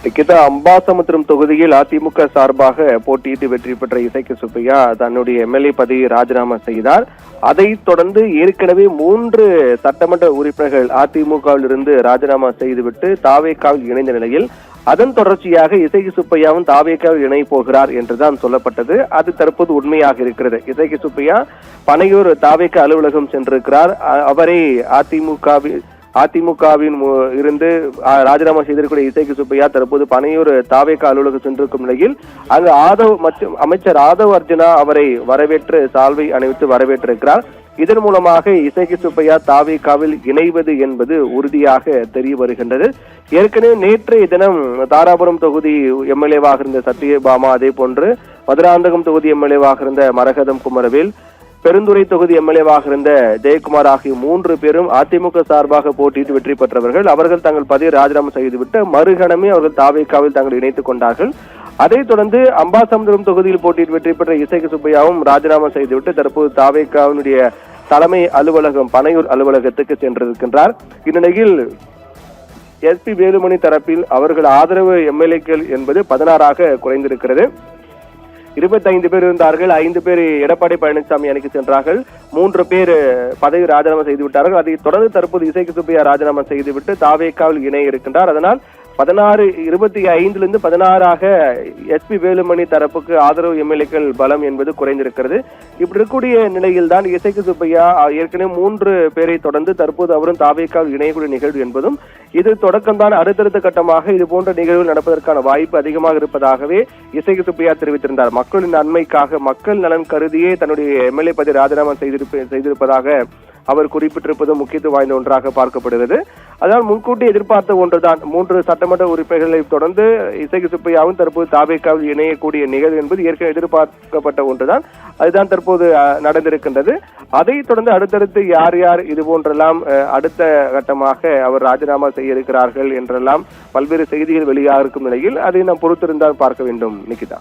நிக்கிதா, அம்பாசமுத்திரம் தொகுதியில் அதிமுக சார்பாக போட்டியிட்டு வெற்றி பெற்ற இசைக்கு சுப்பையா தன்னுடைய எம்எல்ஏ பதவியை ராஜினாமா செய்தார். அதைத் தொடர்ந்து ஏற்கனவே 3 சட்டமன்ற உறுப்பினர்கள் அதிமுகவில் இருந்து ராஜினாமா செய்துவிட்டு தாவேகாவில் இணைந்த நிலையில் அதன் தொடர்ச்சியாக இசைக்கு சுப்பையாவும் தாவேகாவில் இணைய போகிறார் என்றுதான் சொல்லப்பட்டது. அது தற்போது உண்மையாக இருக்கிறது. இசைக்கு சுப்பையா பனையூர் தாவேகா அலுவலகம் சென்றிருக்கிறார். அவரை அதிமுகவின் இருந்து ராஜினாமா செய்திருக்கூடிய இசைக்கு சுப்பையா தற்போது பனையூர் தாவேகா அலுவலகம் சென்றிருக்கும் நிலையில் அங்கு அமைச்சர் ஆதவ் அர்ஜுனா அவரை வரவேற்று சால்வை அணிவித்து வரவேற்றிருக்கிறார். இதன் மூலமாக இசைக்கு சுப்பையா தாவேகாவில் இணைவது என்பது உறுதியாக தெரிய வருகின்றது. ஏற்கனவே நேற்றைய தினம் தாராபுரம் தொகுதி எம்எல்ஏவாக இருந்த சத்யபாமா, அதே போன்று மதுராந்தகம் தொகுதி எம்எல்ஏவாக இருந்த மரகதம் குமரவேல், பெருந்துறை தொகுதி எம்எல்ஏவாக இருந்த ஜெயக்குமார் ஆகிய 3 பேரும் அதிமுக சார்பாக போட்டியிட்டு வெற்றி பெற்றவர்கள். அவர்கள் தங்கள் பதவியை ராஜினாமா செய்துவிட்டு மறுகணமே அவர்கள் தாவேகாவில் தங்கள் இணைத்துக் கொண்டார்கள். அதைத் தொடர்ந்து அம்பாசமுத்திரம் தொகுதியில் போட்டியிட்டு வெற்றி பெற்ற இசைக்கு சுப்பையாவும் ராஜினாமா செய்துவிட்டு தற்போது தாவேகாவினுடைய தலைமை அலுவலகம் பனையூர் அலுவலகத்துக்கு சென்றிருக்கின்றார். இந்நிலையில் எஸ்பி வேலுமணி தரப்பில் அவர்கள் ஆதரவு எம்எல்ஏக்கள் என்பது 16ஆக குறைந்திருக்கிறது. 25 பேர் இருந்தார்கள். 5 பேர் எடப்பாடி பழனிசாமி அணிக்கு சென்றார்கள். 3 பேர் பதவி ராஜினாமா செய்து விட்டார்கள். அதை தொடர்ந்து தற்போது இசைக்கு சுப்பையா ராஜினாமா செய்துவிட்டு தாவேகாவில் இணைய இருக்கின்றார். அதனால் 25 16ஆக எஸ்பி வேலுமணி தரப்புக்கு ஆதரவு எம்எல்ஏக்கள் பலம் என்பது குறைந்திருக்கிறது. இப்படி இருக்கக்கூடிய நிலையில் தான் இசைக்கு சுப்பையா ஏற்கனவே 3 பேரை தொடர்ந்து தற்போது அவரும் தாவேகாவில் இணையக்கூடிய நிகழ்வு என்பதும் இது தொடக்கம்தான். அடுத்தடுத்த கட்டமாக இது போன்ற நிகழ்வுகள் நடப்பதற்கான வாய்ப்பு அதிகமாக இருப்பதாகவே இசைக்கு சுப்பையா தெரிவித்திருந்தார். மக்களின் நன்மைக்காக, மக்கள் நலன் கருதியே தன்னுடைய எம்எல்ஏ பதவி ராஜினாமா செய்திருப்பதாக அவர் குறிப்பிட்டிருப்பது முக்கியத்துவம் வாய்ந்த ஒன்றாக பார்க்கப்படுகிறது. அதனால் முன்கூட்டி எதிர்பார்த்த ஒன்றுதான். 3 சட்டமன்ற உறுப்பினர்களை தொடர்ந்து இசைக்கு சுப்பையாவும் தற்போது தாவேகாவில் இணையக்கூடிய நிகழ்வு என்பது ஏற்கனவே எதிர்பார்க்கப்பட்ட ஒன்றுதான். அதுதான் தற்போது நடந்திருக்கின்றது. அதைத் தொடர்ந்து அடுத்தடுத்து யார் யார் இது போன்றெல்லாம் அடுத்த கட்டமாக அவர் ராஜினாமா செய்ய இருக்கிறார்கள் என்றெல்லாம் பல்வேறு செய்திகள் வெளியாக இருக்கும் நிலையில் அதை நாம் பொறுத்திருந்தால் பார்க்க வேண்டும். நிக்கிதா.